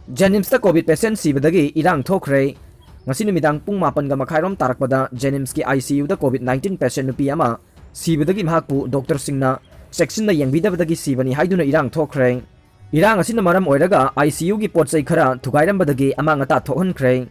Jennings ta COVID patient sibadagi irang Toukhre ngasi numidang pung 8 ga makhairom tarakpada Jennings ki ICU da COVID-19 patient nupi ama sibadagi mahakpu doctor singna section na yangbidabadagi sibani haiduna irang Toukhre irang asina maram oiraga ICU gi potsai khara thugairambadagi ama ngata thohankhre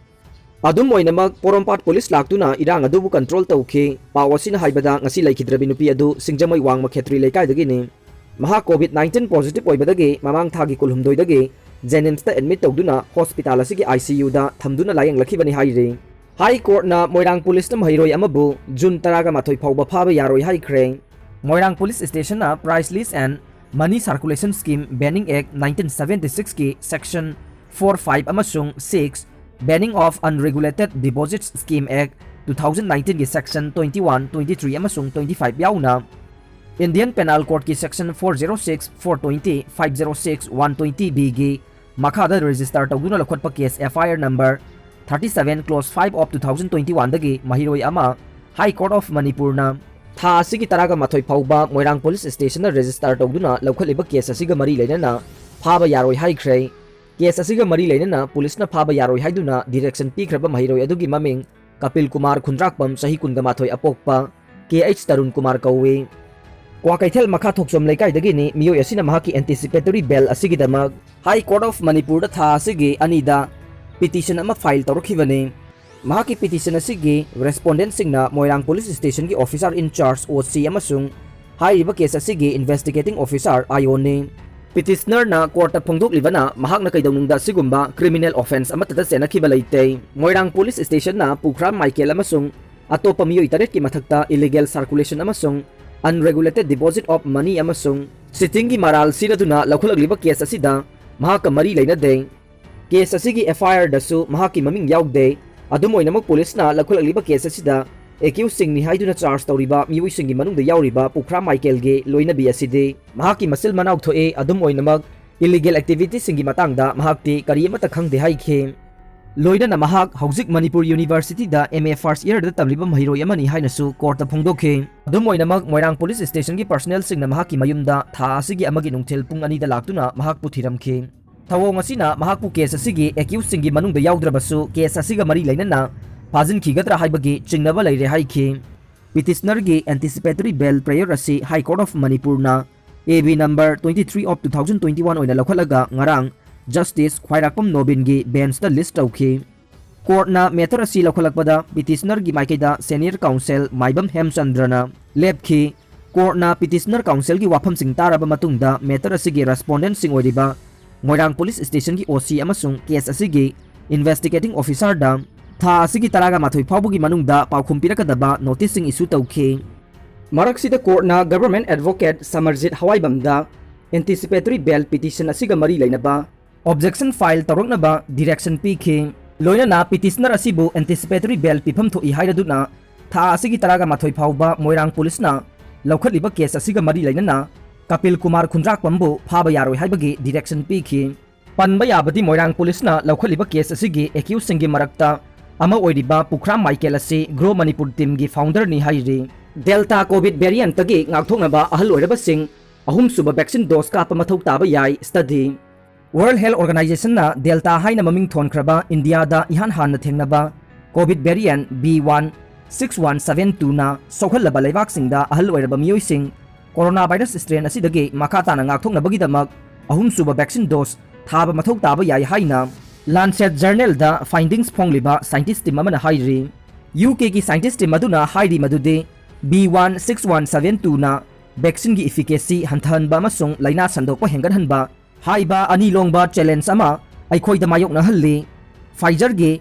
adum oinamak porompat police laktuna irang adubu control tawkhi pawasina haibada ngasi laikhidrabi nupi adu singjamai wangma khetri lekai dagi ni maha COVID-19 positive oibadagi mamang thagi kulhumdoi dagi Jennings ta admit tawduna hospital asigi ICU da thamduna layang lakhibani haire High Court na Moirang Police na mahiroi amabu June 13 phawba phaba yaroi haikre Moirang Police Station na Price List and Money Circulation Scheme Banning Act 1976 ki Section 45 amasung 6 Banning of Unregulated Deposits Scheme Act 2019 ki Section 21, 23 amasung 25 yauna Indian Penal Code ki Section 406, 420, 506, 120B ki Makhada register tawduna lakhotpa case FIR number 37 clause 5 of 2021 dagi mahiroi ama High Court of Manipur na tha asigi taraga mathoi phawba Moirang Police Station na register tawduna lakholiba case asiga mari leinana phaba yaroi haikre case asiga mari leinana police na phaba yaroi haiduna direction pikraba mahiroi adugi maming Kapil Kumar Khundrakpam sahi kunga mathoi apokpa KH Tarun Kumar kawe Kwakaithel makha thoksom leikai dagi ni miyoi asina mahaki anticipatory bail asigi damag High Court of Manipur da tha asigi anida petition ama file tawrakhibani mahaki petition asigi respondent singna Moirang Police Station ki officer in charge OC amasung haiba case asigi investigating officer ayone petitioner na court ta phongdoklibana mahakna kaidawnungda sigumba criminal offense amata sena khibalaite Moirang Police Station na Pukram Michael amasung atopa miyoi taret ki mathakta illegal circulation amasung unregulated deposit of money amasung sitting gi maral siraduna lakhulagliba case asida mahaka mari leina de case asigi FIR dasu mahaki maming yaugde adum oinamak police na lakhulagliba case asida accused sing ni haiduna charge tawriba miwi singi manungda yauriba Pukram Michael ge loina bi aside mahaki masil manaw thoe adum oinamak illegal activity singi matangda mahakti kariyamata khangde haikhe loina na mahak hauzik Manipur University da MA first year da tamliba mahiroi amani hainasu court ta phongdokhe adum oinamak Moirang Police Station gi personnel sing na mahaki mayumda tha asigi amagi nungthel pung ani da laktuna mahak pu thiramkhe thawong asina mahak pu case asigi accused singi manungda yaudраbasu case asiga mari lainana phajin khigatra haibagi chingnaba leire haikhe petitioner gi anticipatory bail prayer asi High Court of Manipur na AB number 23 of 2021 oina lakhalaga ngarang Justice Khwairakpam Nobin gi bench da list tawkhi court na matter asi lakholakpada petitioner gi maikeda senior counsel Maibam Hemchandrana lepkhi court na petitioner counsel gi wafam sing taraba matungda matter asi gi respondent sing oidiba Moirang Police Station gi OC amasung case asi gi investigating officer da tha asi gi taraga mathoi phawbu gi manungda paukhumpirakadaba notice sing issue tawkhi maraksida court na government advocate Samarjit Hawaibam da anticipatory bail petition asiga mari lainaba objection file taroknaba direction pikhi loina na petitioner asibu anticipatory bail pifam thoi hairaduna tha asigi taraga mathoi phawba Moirang police na laukhaliba case asiga mari lainana Kapil Kumar Khundrakpambu phaba yaroi haibagi direction pikhi panba yabadi Moirang police na laukhaliba case asigi accused singi marakta ama oiriba Pukram Michael asi Grow Manipur team gi founder ni hairi Delta COVID variant tagi ngakthoknaba ahal oiraba sing ahum suba vaccine dose ka pamathau taba yai study World Health Organization na Delta Haina maming thonkraba India da ihan han na thengnaba COVID variant B16172 na sokhalaba leibak singda ahal oiraba miyoi sing coronavirus strain asidagi makata na ngakthoknabagi damak ahum suba vaccine dose thaba mathau taba yai haina Lancet Journal da findings phongliba scientist team amana hairi UK ki scientist team aduna hairi madude B16172 na vaccine gi efficacy hanthanba amasung laina sandokpa henganhanba haiba ani longba challenge ama aikhoi da mayok na halli Pfizer gi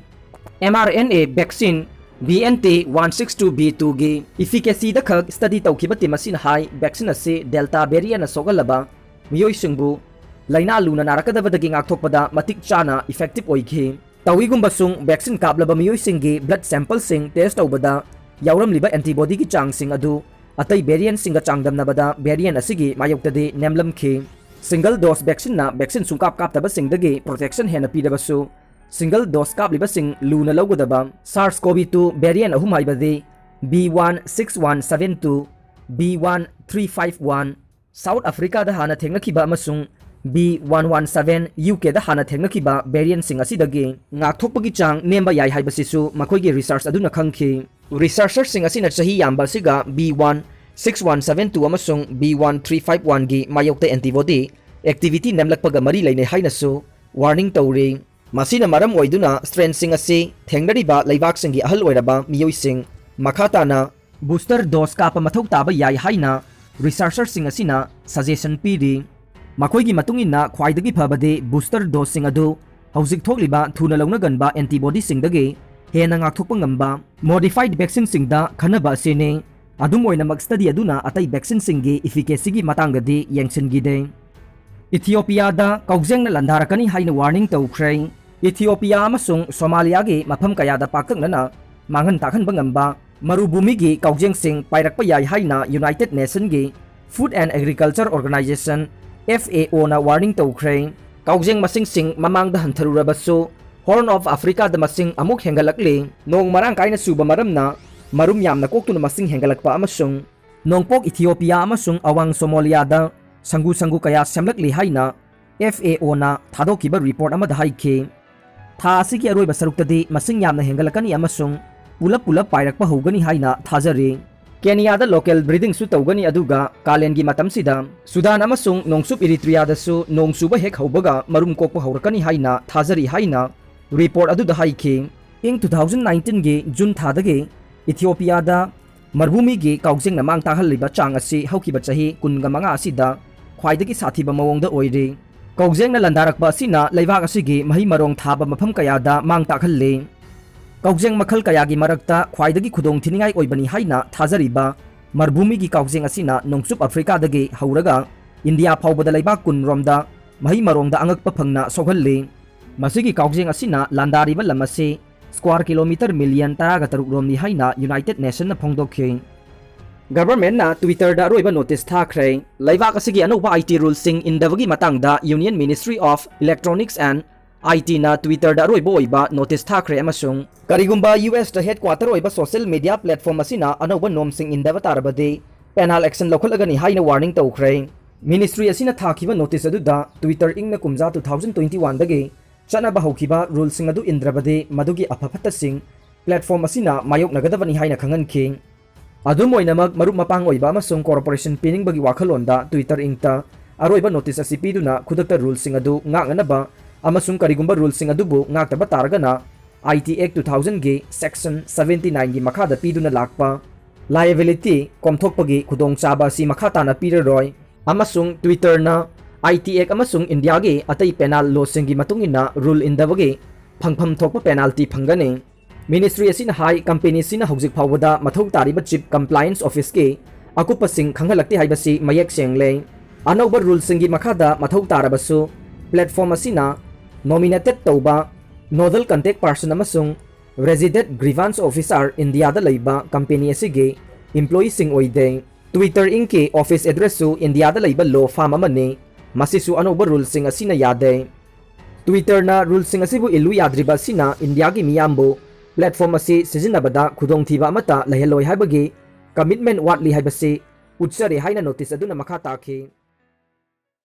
mRNA vaccine BNT162b2 gi efficacy da khak study tawkhiba timasin hai vaccine ase delta variant na sogalaba miyoi singbu laina luna narakadaba dagi ngakthokpada matik chana effective oikhi tawigumba sung vaccine kaplaba miyoi singi blood sample sing test tawbada yauramliba antibody gi chang sing adu atai variant singa changdamnabada variant asigi mayoktade nemlamkhi single dose vaccine na vaccine sungkap kaptaba singdagi protection hena pidabasu single dose kapliba sing luna logodaba SARS-CoV-2 variant ahum haibadi B16172 B1351 South Africa da hana thengna khiba amasung B117 UK da hana thengnakiba variant sing asidagi ngakthokpagi chang nemba yai haibasisu makoigi research aduna khangki researcher sing asina chahi yamba siga B16172 amasung B1351 gi mayokta antibody activity nemlakpaga mari leine hainasu warning tawri masina maram oiduna strain sing asi thengnariba leibak singi ahal oiraba miyoi sing makhatana booster dose kapa mathok taba yai haina researcher sing asina suggestion piri makoigi matungina khwaidagi phabade booster dose sing adu hauzik thokliba thuna launa ganba antibody singdagi hena ngakthokpa ngamba modified vaccine singda khanaba sine adum oina mag study aduna atai vaccine singi efficacy gi matangadi yengchingide Ethiopia da Koujeng na Landarakkani haina warning Toukhre Ethiopia amasung Somalia gi mafam kaya da pakaknana mangan takhan bangamba marubumi gi Koujeng sing pairakpa yai haina United Nation gi Food and Agriculture Organization FAO na warning Toukhre Koujeng masing sing mamang da hantharurabasu Horn of Africa da masing amuk hengalakli nong marang kaina suba maramna marum yamna koktuna masing hengalakpa amasung nongpok Ethiopia amasung awang Somalia da sangu kaya semlakli haina FAO na thadokiba report amada haike tha asigi aroi basarukta masing yamna hengalakani amasung pulap pairakpa hogani haina thajari Kenya da local breeding su tawgani aduga kalengi matamsida Sudan amasung nongsup Eritrea da su nongsuba hek haubaga marum kokpa haurakani haina thajari haina report aduda haike ing 2019 gi June thadagi Ethiopia da Marbumi gi Koujeng na mang tahalliba chang asi haukiba chahi kunga manga asida khwaidagi sathiba mawongda oiri Koujeng na landarakba asina leibak asigi mahi marong thaba mafam kaya da mang takhalle Koujeng makhal kaya gi marakta khwaidagi khudong thiningai oibani haina thajariba Marbumi gi Koujeng asina nongsup Africa dagi hauraga India phawbada leibak kun romda mahi marongda angakpa phangna soghalle masigi Koujeng asina landariba lamase square kilometer million taraga taruk romni haina United Nation na phongdokhe Government na Twitter da roiba notice thakre leibak asigi anoba IT rules sing indavagi matangda Union Ministry of Electronics and IT na Twitter da roiba oiba notice thakre amasung karigumba US da headquarter oiba social media platform asina anoba nom sing indava tarabade penal action lokhalagani haina warning tawkhre Ministry asina thakiba notice aduda Twitter ingna kumja 2021 dagi chanaba haukiba rules sing adu indrabade madugi aphaphatta sing platform asina mayok nagadabani haina khanganki adum oinamag marup mapang oiba amasung corporation pining bagi wakhalonda Twitter ingta aroiba notice asi piduna khudakta rules sing adu nganganaba amasung karigumba rules sing adubu ngaktaba taragana IT Act 2000 gi section 79 gi makhada piduna lakpa liability komthokpagi khudong chaba si makhata na piraroi amasung Twitter na IT Act amasung India gi atai penal law sing gi matungina rule indabagi phangpham thokpa penalty phangani Ministry asina high company sina hojik phawada mathau tariba chief compliance office ke akupa sing khanghalakti haibasi mayek sengle anoba rule singi makhada mathau tarabasu platform asina nominated tauba nodal contact person amasung resident grievance officer India da leiba company asige employee sing oide Twitter inke office address su India da leiba law firm amani masisu anoba rule sing asina yade Twitter na rule sing asibu ilu yadriba sina India gi miyambo platform asi sizinabada khudongthiba amata leheloi haibagi commitment watli haibasi utsare haina notice aduna makha takhi